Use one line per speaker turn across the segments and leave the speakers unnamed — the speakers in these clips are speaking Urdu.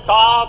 7,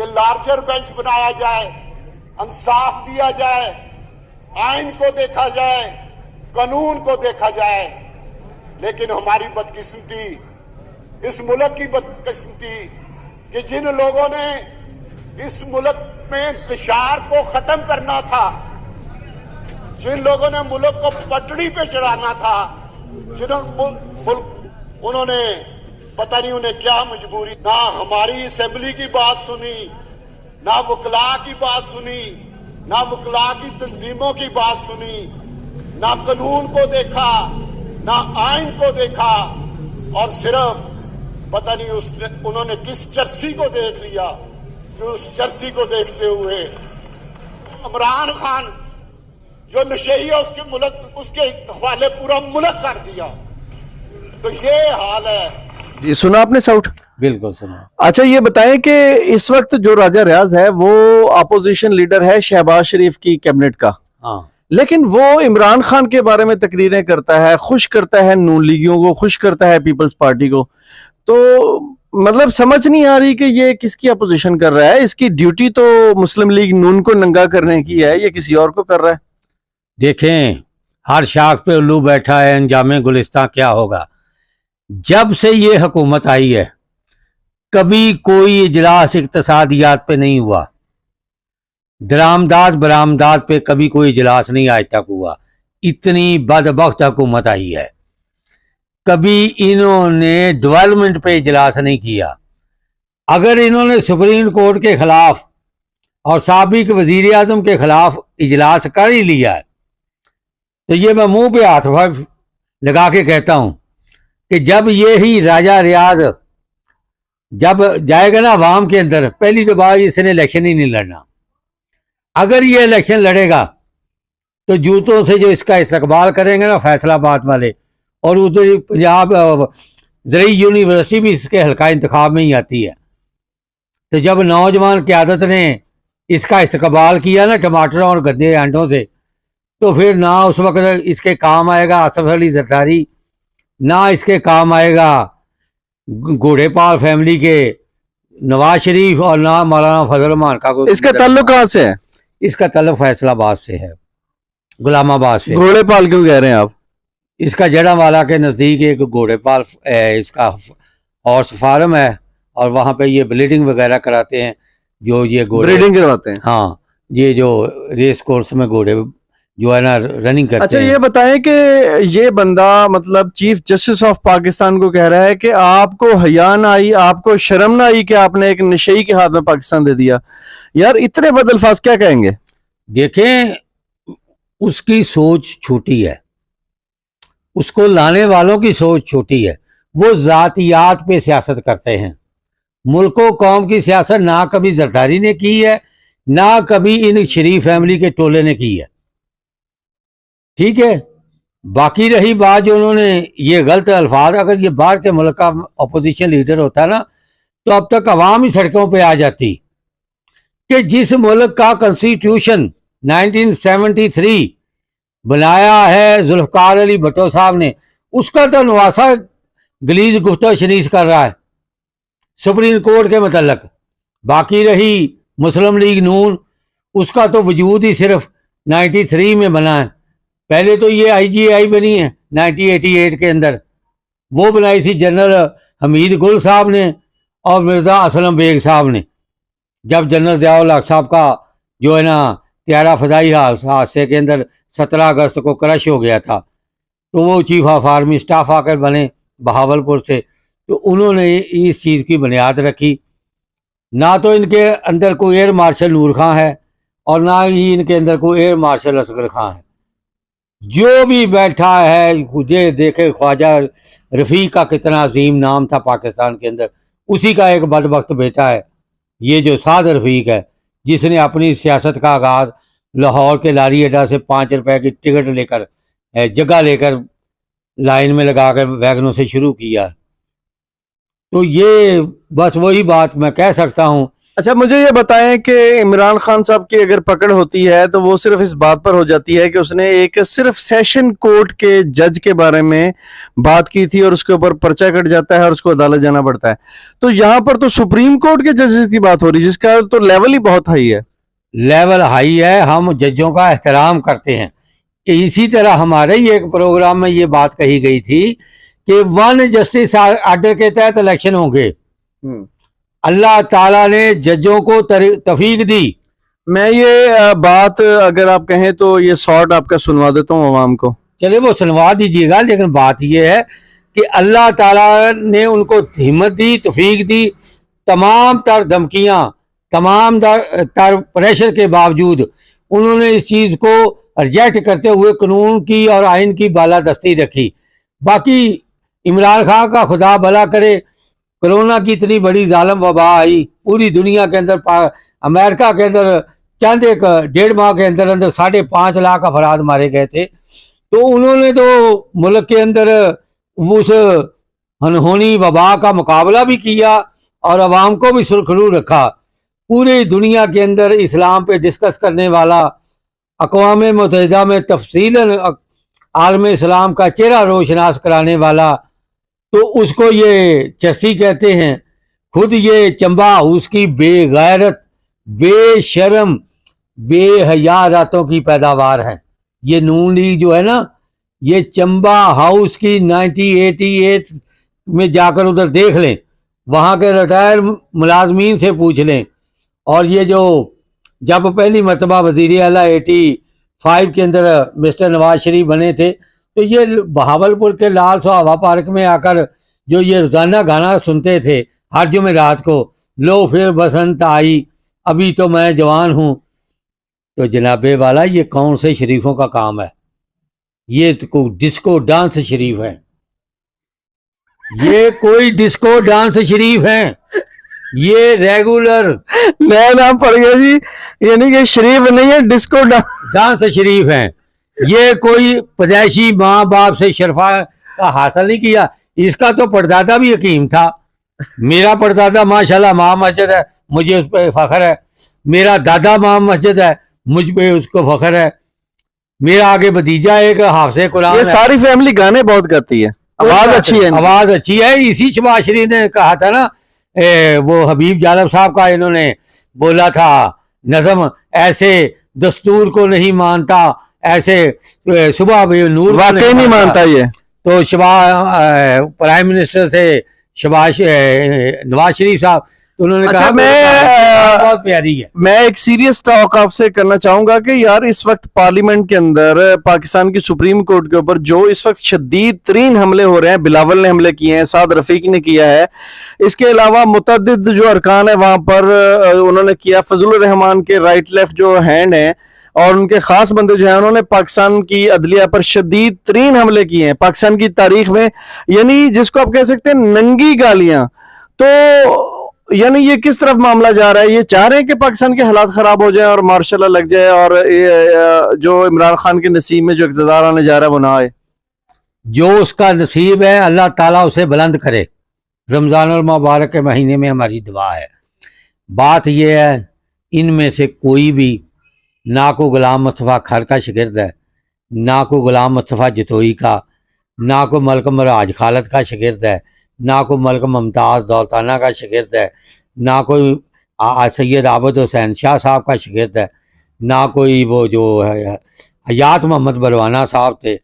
کہ لارجر بینچ بنایا جائے, انصاف دیا جائے, آئین کو دیکھا جائے, قانون کو دیکھا جائے. لیکن ہماری بدقسمتی, اس ملک کی بدقسمتی کہ جن لوگوں نے اس ملک میں انتشار کو ختم کرنا تھا, جن لوگوں نے ملک کو پٹڑی پہ چڑھانا تھا, انہوں نے پتہ نہیں انہیں کیا مجبوری, نہ ہماری اسمبلی کی بات سنی, نہ وکلاء کی بات سنی, نہ وکلاء کی تنظیموں کی بات سنی, نہ قانون کو دیکھا, نہ آئین کو دیکھا, اور صرف پتہ نہیں انہوں نے کس چرسی کو دیکھ لیا کہ اس چرسی کو دیکھتے ہوئے عمران خان جو نشئی ہے اس کے حوالے پورا ملک کر دیا. تو یہ حال ہے.
جی سنا آپ نے ساؤٹ؟
بالکل سنا.
اچھا یہ بتائیں کہ اس وقت جو راجہ ریاض ہے وہ اپوزیشن لیڈر ہے شہباز شریف کی کیبنٹ کا,
ہاں,
لیکن وہ عمران خان کے بارے میں تقریریں کرتا ہے, خوش کرتا ہے نون لیگیوں کو, خوش کرتا ہے پیپلز پارٹی کو. تو مطلب سمجھ نہیں آ رہی کہ یہ کس کی اپوزیشن کر رہا ہے. اس کی ڈیوٹی تو مسلم لیگ نون کو ننگا کرنے کی ہے, یہ کسی اور کو کر رہا ہے.
دیکھیں ہر شاخ پہ الو بیٹھا ہے, انجام گلستان کیا ہوگا. جب سے یہ حکومت آئی ہے کبھی کوئی اجلاس اقتصادیات پہ نہیں ہوا, درآمدات برآمدات پہ کبھی کوئی اجلاس نہیں آج تک ہوا. اتنی بدبخت حکومت آئی ہے. کبھی انہوں نے ڈیولپمنٹ پہ اجلاس نہیں کیا. اگر انہوں نے سپریم کورٹ کے خلاف اور سابق وزیر اعظم کے خلاف اجلاس کر ہی لیا ہے تو یہ میں منہ پہ ہاتھ لگا کے کہتا ہوں کہ جب یہی راجہ ریاض جب جائے گا نا عوام کے اندر, پہلی تو بات اس نے الیکشن ہی نہیں لڑنا. اگر یہ الیکشن لڑے گا تو جوتوں سے جو اس کا استقبال کریں گے نا فیصلہ آباد والے, اور ادھر پنجاب زرعی یونیورسٹی بھی اس کے حلقہ انتخاب میں ہی آتی ہے. تو جب نوجوان قیادت نے اس کا استقبال کیا نا ٹماٹروں اور گندے انڈوں سے, تو پھر نہ اس وقت اس کے کام آئے گا آصف علی زرداری, نہ اس کے کام آئے گا گھوڑے پال فیملی کے نواز شریف, اور نہ مولانا فضل الرحمان کا.
اس کا تعلق کہاں سے ہے؟
اس کا تعلق فیصل آباد سے ہے, غلام آباد سے.
گھوڑے پال کیوں کہہ رہے ہیں آپ؟
اس کا جڑا والا کے نزدیک ایک گھوڑے پال اس کا ہارس فارم ہے, اور وہاں پہ یہ بلیڈنگ وغیرہ کراتے ہیں, جو یہ گھوڑے
بریڈنگ کرواتے ہیں.
ہاں, یہ جو ریس کورس میں گھوڑے جو ہے نا رننگ کرتے
اچھا
ہیں.
یہ بتائیں کہ یہ بندہ مطلب چیف جسٹس آف پاکستان کو کہہ رہا ہے کہ آپ کو حیا نہ آئی, آپ کو شرم نہ آئی کہ آپ نے ایک نشئی کے ہاتھ میں پاکستان دے دیا. یار اتنے بد الفاظ کیا کہیں گے؟
دیکھیں اس کی سوچ چھوٹی ہے, اس کو لانے والوں کی سوچ چھوٹی ہے. وہ ذاتیات پہ سیاست کرتے ہیں. ملک و قوم کی سیاست نہ کبھی زرداری نے کی ہے, نہ کبھی ان شریف فیملی کے ٹولے نے کی ہے. ٹھیک ہے, باقی رہی بات جو انہوں نے یہ غلط الفاظ, اگر یہ باہر کے ملک کا اپوزیشن لیڈر ہوتا نا تو اب تک عوام ہی سڑکوں پہ آ جاتی. کہ جس ملک کا کنسٹیٹیوشن 1973 بنایا ہے ذوالفقار علی بھٹو صاحب نے, اس کا تو نواسا گلیز گفتہ شنیس کر رہا ہے سپریم کورٹ کے متعلق. باقی رہی مسلم لیگ نون, اس کا تو وجود ہی صرف 93 میں بنا ہے. پہلے تو یہ آئی جی آئی بنی ہے 1988 کے اندر, وہ بنائی تھی جنرل حمید گل صاحب نے اور مرزا اسلم بیگ صاحب نے. جب جنرل ضیاء الحق صاحب کا جو ہے نا طیارہ فضائی حادثے کے اندر 17 اگست کو کرش ہو گیا تھا, تو وہ چیف آف آرمی اسٹاف آ کر بنے بہاولپور سے. تو انہوں نے اس چیز کی بنیاد رکھی. نہ تو ان کے اندر کوئی ایئر مارشل نور خان ہے, اور نہ ہی ان کے اندر کوئی ایئر مارشل اصغر خان ہے. جو بھی بیٹھا ہے, یہ دیکھے خواجہ رفیق کا کتنا عظیم نام تھا پاکستان کے اندر, اسی کا ایک بدبخت بیٹا ہے یہ جو سعد رفیق ہے, جس نے اپنی سیاست کا آغاز لاہور کے لاری اڈا سے 5 روپے کی ٹکٹ لے کر جگہ لے کر لائن میں لگا کر ویگنوں سے شروع کیا. تو یہ بس وہی بات میں کہہ سکتا ہوں
اچھا مجھے یہ بتائیں کہ عمران خان صاحب کی اگر پکڑ ہوتی ہے تو وہ صرف اس بات پر ہو جاتی ہے کہ اس نے ایک صرف سیشن کورٹ کے جج کے بارے میں بات کی تھی اور اس کے اوپر پرچہ کٹ جاتا ہے اور اس کو عدالت جانا پڑتا ہے. تو یہاں پر تو سپریم کورٹ کے جج کی بات ہو رہی ہے جس کا تو لیول ہی بہت ہائی ہے.
لیول ہائی ہے، ہم ججوں کا احترام کرتے ہیں. اسی طرح ہمارے ہی ایک پروگرام میں یہ بات کہی گئی تھی کہ ون جسٹس آرڈر کے تحت الیکشن ہوں گے. اللہ تعالیٰ نے ججوں کو توفیق دی.
میں یہ بات اگر آپ کہیں تو یہ شارٹ آپ کا سنوا دیتا ہوں عوام کو.
چلے وہ سنوا دیجیے گا، لیکن بات یہ ہے کہ اللہ تعالیٰ نے ان کو ہمت دی، توفیق دی. تمام تر دھمکیاں، تمام تر پریشر کے باوجود انہوں نے اس چیز کو ریجیکٹ کرتے ہوئے قانون کی اور آئین کی بالادستی رکھی. باقی عمران خان کا خدا بھلا کرے، کرونا کی اتنی بڑی ظالم وبا آئی پوری دنیا کے اندر، امریکہ کے اندر چند ایک 1.5 ماہ کے اندر 5.5 لاکھ افراد مارے گئے تھے. تو انہوں نے تو ملک کے اندر اس انہونی وبا کا مقابلہ بھی کیا اور عوام کو بھی سرخرو رکھا. پوری دنیا کے اندر اسلام پہ ڈسکس کرنے والا، اقوام متحدہ میں تفصیلاً عالم اسلام کا چہرہ روشناس کرانے والا، تو اس کو یہ چستی کہتے ہیں. خود یہ چمبا ہاؤس کی بے غیرت، بے شرم، بے حیا راتوں کی پیداوار ہے. یہ نون لیگ جو ہے نا، یہ چمبا ہاؤس کی 1988 میں جا کر ادھر دیکھ لیں، وہاں کے ریٹائر ملازمین سے پوچھ لیں. اور یہ جو جب پہلی مرتبہ وزیر اعلیٰ 85 کے اندر مسٹر نواز شریف بنے تھے، تو یہ بہاولپور کے لال سہاوا پارک میں آ کر جو یہ روزانہ گانا سنتے تھے ہر جمعرات کو، لو پھر بسنت آئی، ابھی تو میں جوان ہوں. تو جناب والا یہ کون سے شریفوں کا کام ہے؟ یہ تو ڈسکو ڈانس شریف ہے، یہ کوئی ڈسکو ڈانس شریف ہیں، یہ ریگولر
نیا نام پڑ گیا جی، یعنی کہ شریف نہیں ہے، ڈسکو
ڈانس شریف ہیں. یہ کوئی پیدائشی ماں باپ سے شرفا کا حاصل نہیں کیا. اس کا تو پردادا بھی حکیم تھا. میرا پردادا ماشاءاللہ ماں مسجد ہے، مجھے اس پہ فخر ہے. میرا دادا ماں مسجد ہے، مجھ پہ اس کو فخر ہے. میرا آگے بھتیجا ایک حافظ قرآن
یہ
ہے.
ساری فیملی گانے بہت گاتی ہے، آواز اچھی ہے،
آواز اچھی ہے. اسی شباز شریف نے کہا تھا نا، وہ حبیب جالب صاحب کا انہوں نے بولا تھا نظم، ایسے دستور کو نہیں مانتا، ایسے صبح بھی نور
واقعی نہیں مانتا. یہ
تو پرائم منسٹر سے نواز شریف صاحب، تو انہوں نے کہا بہت پیاری ہے.
میں ایک سیریس ٹاک آپ سے کرنا چاہوں گا کہ یار اس وقت پارلیمنٹ کے اندر پاکستان کی سپریم کورٹ کے اوپر جو اس وقت شدید ترین حملے ہو رہے ہیں، بلاول نے حملے کیے ہیں، سعد رفیق نے کیا ہے، اس کے علاوہ متعدد جو ارکان ہیں وہاں پر انہوں نے کیا. فضل الرحمان کے رائٹ لیفٹ جو ہینڈ ہیں اور ان کے خاص بندے جو ہیں، انہوں نے پاکستان کی عدلیہ پر شدید ترین حملے کیے ہیں پاکستان کی تاریخ میں، یعنی جس کو آپ کہہ سکتے ہیں ننگی گالیاں. تو یعنی یہ کس طرف معاملہ جا رہا ہے؟ یہ چاہ رہے ہیں کہ پاکستان کے حالات خراب ہو جائیں اور مارشل لا لگ جائے اور جو عمران خان کے نصیب میں جو اقتدار آنے جا رہا ہے وہ نہ آئے؟
جو اس کا نصیب ہے اللہ تعالیٰ اسے بلند کرے. رمضان المبارک کے مہینے میں ہماری دعا ہے. بات یہ ہے، ان میں سے کوئی بھی نہ کو غلام مصطفیٰ کھر کا شاگرد ہے، نہ کو غلام مصطفیٰ جتوئی کا، نہ کو ملکم راج خالد کا شاگرد ہے، نہ کو ملکم ممتاز دولتانہ کا شاگرد ہے، نہ کوئی سید عابد حسین شاہ صاحب کا شاگرد ہے، نہ کوئی وہ جو ہے حیات محمد بروانہ صاحب تھے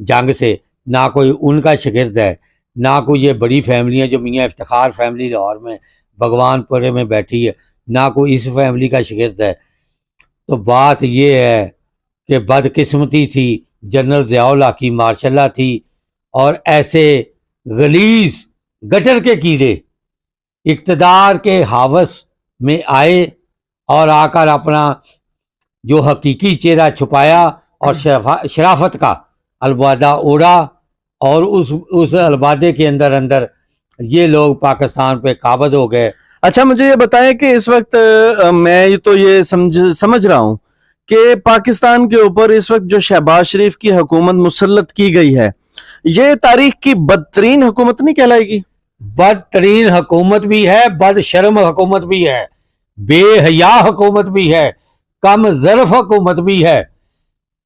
جنگ سے، نہ کوئی ان کا شاگرد ہے، نہ کوئی یہ بڑی فیملیاں جو میاں افتخار فیملی لاہور میں بھگوان پورے میں بیٹھی ہے، نہ کوئی اس فیملی کا شاگرد ہے. تو بات یہ ہے کہ بدقسمتی تھی، جنرل ضیاء اللہ کی مارشل لا تھی، اور ایسے غلیظ گٹر کے کیڑے اقتدار کے ہاوس میں آئے اور آ کر اپنا جو حقیقی چہرہ چھپایا اور شرافت کا البادہ اوڑا، اور اس البادے کے اندر یہ لوگ پاکستان پہ قابض ہو گئے.
اچھا مجھے یہ بتائیں کہ اس وقت میں تو یہ سمجھ رہا ہوں کہ پاکستان کے اوپر اس وقت جو شہباز شریف کی حکومت مسلط کی گئی ہے، یہ تاریخ کی بدترین حکومت نہیں کہلائے گی؟
بدترین حکومت بھی ہے، بد شرم حکومت بھی ہے. بے حیا حکومت بھی ہے, کم ظرف حکومت بھی ہے.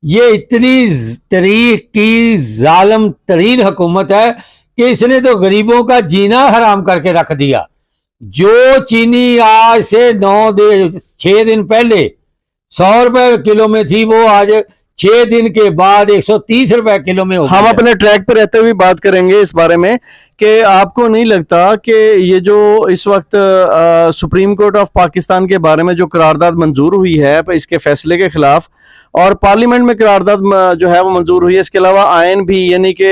یہ اتنی طریق کی ظالم ترین حکومت ہے کہ اس نے تو غریبوں کا جینا حرام کر کے رکھ دیا. جو چینی آج سے 6 دن پہلے 100 روپے کلو میں تھی, وہ آج 6 دن کے بعد 130 روپے کلو میں ہو گئی
ہم
ہے.
اپنے ٹریک پہ رہتے ہوئے بات کریں گے اس بارے میں کہ آپ کو نہیں لگتا کہ یہ جو اس وقت سپریم کورٹ آف پاکستان کے بارے میں جو قرارداد منظور ہوئی ہے اس کے فیصلے کے خلاف, اور پارلیمنٹ میں قرارداد جو ہے وہ منظور ہوئی ہے, اس کے علاوہ آئین بھی یعنی کہ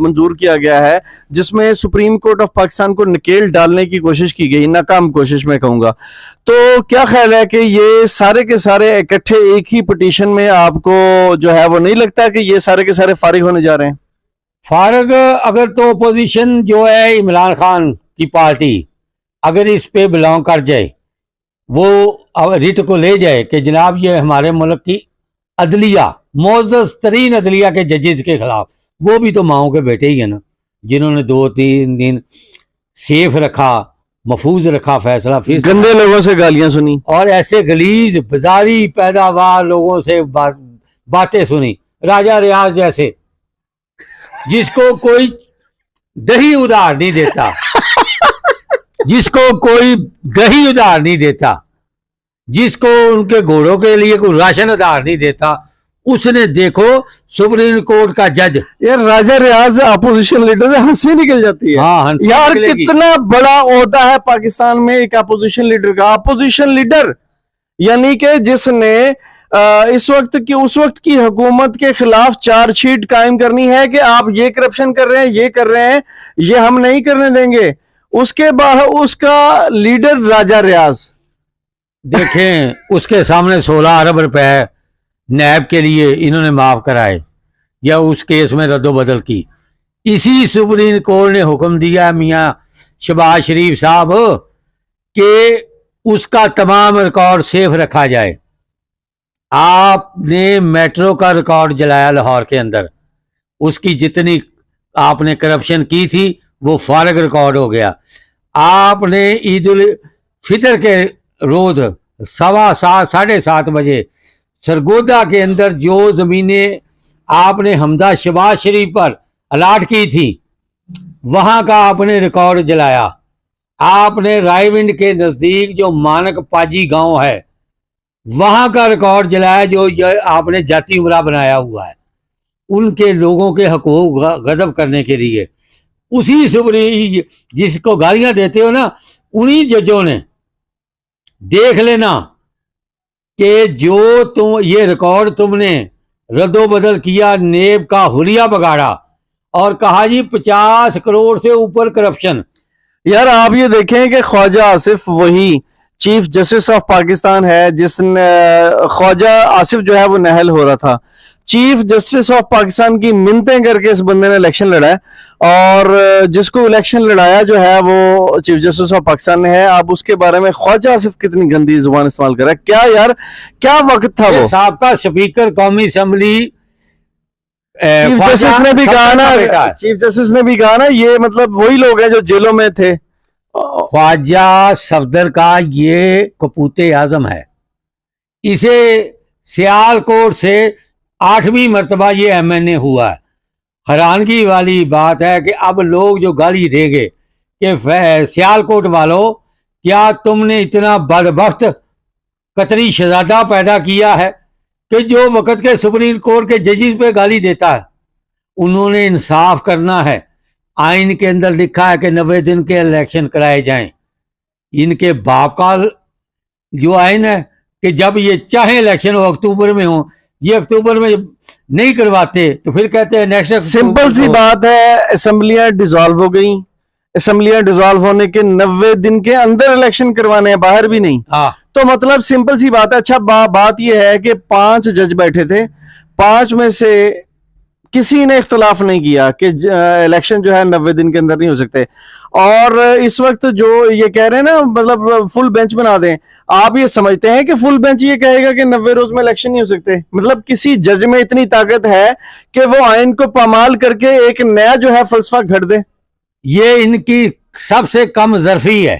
منظور کیا گیا ہے جس میں سپریم کورٹ آف پاکستان کو نکیل ڈالنے کی کوشش کی گئی, ناکام کوشش میں کہوں گا, تو کیا خیال ہے کہ یہ سارے کے سارے اکٹھے ایک ہی پٹیشن میں آپ کو جو ہے وہ نہیں لگتا کہ یہ سارے کے سارے فارغ ہونے جا رہے ہیں؟
فارغ اگر تو اپوزیشن جو ہے عمران خان کی پارٹی اگر اس پہ بلانگ کر جائے, وہ ریٹ کو لے جائے کہ جناب یہ ہمارے ملک کی عدلیہ, معزز ترین عدلیہ کے ججز کے خلاف, وہ بھی تو ماؤں کے بیٹے ہی ہیں نا, جنہوں نے 2-3 دن سیف رکھا, محفوظ رکھا فیصلہ, پھر
گندے لوگوں سے گالیاں سنی
اور ایسے غلیظ بازاری پیداوار لوگوں سے باتیں سنی, راجہ ریاض جیسے جس کو کوئی دہی ادھار نہیں دیتا, جس کو کوئی دہی ادھار نہیں دیتا, جس کو ان کے گھوڑوں کے لیے کوئی راشن ادھار نہیں دیتا, اس نے دیکھو سپریم کورٹ کا جج.
یار راجہ ریاض اپوزیشن لیڈر سے ہنسی نکل جاتی ہے.
ہاں
یار
نکلے گی.
کتنا بڑا عہدہ ہے پاکستان میں ایک اپوزیشن لیڈر کا, اپوزیشن لیڈر یعنی کہ جس نے اس وقت کی حکومت کے خلاف چارج شیٹ قائم کرنی ہے کہ آپ یہ کرپشن کر رہے ہیں, یہ کر رہے ہیں, یہ ہم نہیں کرنے دیں گے. اس کے بعد اس کا لیڈر راجہ ریاض,
دیکھیں اس کے سامنے 16 ارب روپے نیب کے لیے انہوں نے معاف کرائے یا اس کیس میں رد و بدل کی. اسی سپریم کورٹ نے حکم دیا میاں شہباز شریف صاحب کہ اس کا تمام ریکارڈ سیف رکھا جائے. آپ نے میٹرو کا ریکارڈ جلایا لاہور کے اندر, اس کی جتنی آپ نے کرپشن کی تھی وہ فارغ ریکارڈ ہو گیا. آپ نے عید الفطر کے روز 7:15 7:30 بجے سرگودا کے اندر جو زمینیں آپ نے حمزہ شہباز شریف پر الاٹ کی تھی وہاں کا آپ نے ریکارڈ جلایا. آپ نے رائے ونڈ کے نزدیک جو مانک پاجی گاؤں ہے وہاں کا ریکارڈ جلایا جو آپ نے جاتی عمرہ بنایا ہوا ہے, ان کے لوگوں کے حقوق غضب کرنے کے لیے. اسی سپریم جس کو گالیاں دیتے ہو نا, انہی ججوں نے دیکھ لینا کہ جو تم یہ ریکارڈ تم نے رد و بدل کیا, نیب کا حلیہ بگاڑا اور کہا جی 50 کروڑ سے اوپر کرپشن.
یار آپ یہ دیکھیں کہ خواجہ آصف وہی چیف جسٹس آف پاکستان ہے جس نے خواجہ آصف جو ہے وہ نہل ہو رہا تھا, چیف جسٹس آف پاکستان کی منتیں کر کے اس بندے نے الیکشن لڑا ہے, اور جس کو الیکشن لڑایا جو ہے وہ چیف جسٹس آف پاکستان نے ہے. آپ اس کے بارے میں خواجہ آصف کتنی گندی زبان استعمال کر رہا ہے, کیا یار کیا وقت تھا وہ.
سابقہ اسپیکر قومی اسمبلی
چیف جسٹس نے بھی کہا نا, چیف جسٹس نے بھی کہا نا یہ مطلب وہی لوگ ہیں جو جیلوں میں تھے.
خواجہ صفدر کا یہ کپوت اعظم ہے. اسے سیالکوٹ سے 8ویں مرتبہ یہ MNA ہوا ہے. حیرانگی والی بات ہے کہ اب لوگ جو گالی دیں گے کہ سیالکوٹ والوں کیا تم نے اتنا بدبخت قطری شہزادہ پیدا کیا ہے کہ جو وقت کے سپریم کورٹ کے ججز پہ گالی دیتا ہے. انہوں نے انصاف کرنا ہے. آئین کے اندر لکھا ہے کہ 90 دن کے الیکشن کرائے جائیں. ان کے باپ کا جو آئین ہے کہ جب یہ چاہیں الیکشن ہو اکتوبر میں ہو, یہ اکتوبر میں نہیں کرواتے تو پھر کہتے ہیں نیکسٹ.
سمپل سی بات ہے, اسمبلیاں ڈیزالو ہو گئیں, اسمبلیاں ڈیزالو ہونے کے 90 دن کے اندر الیکشن کروانے ہیں, باہر بھی نہیں. تو مطلب سمپل سی بات ہے. اچھا بات یہ ہے کہ 5 جج بیٹھے تھے, 5 میں سے کسی نے اختلاف نہیں کیا کہ الیکشن جو ہے 90 دن کے اندر نہیں ہو سکتے. اور اس وقت جو یہ کہہ رہے ہیں نا مطلب فل بینچ بنا دیں, آپ یہ سمجھتے ہیں کہ فل بینچ یہ کہے گا کہ 90 روز میں الیکشن نہیں ہو سکتے؟ مطلب کسی جج میں اتنی طاقت ہے کہ وہ آئین کو پامال کر کے ایک نیا جو ہے فلسفہ گھڑ دے؟
یہ ان کی سب سے کم ظرفی ہے.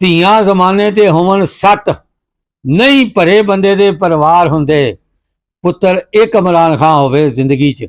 ਧੀਆਂ ਜ਼ਮਾਨੇ ਤੇ ਹੋਵਣ 7, ਨਹੀਂ ਭਰੇ ਬੰਦੇ ਦੇ ਪਰਿਵਾਰ ਹੁੰਦੇ। ਪੁੱਤਰ ਇੱਕ ਇਮਰਾਨ ਖਾਨ ਹੋਵੇ ਜ਼ਿੰਦਗੀ 'ਚ,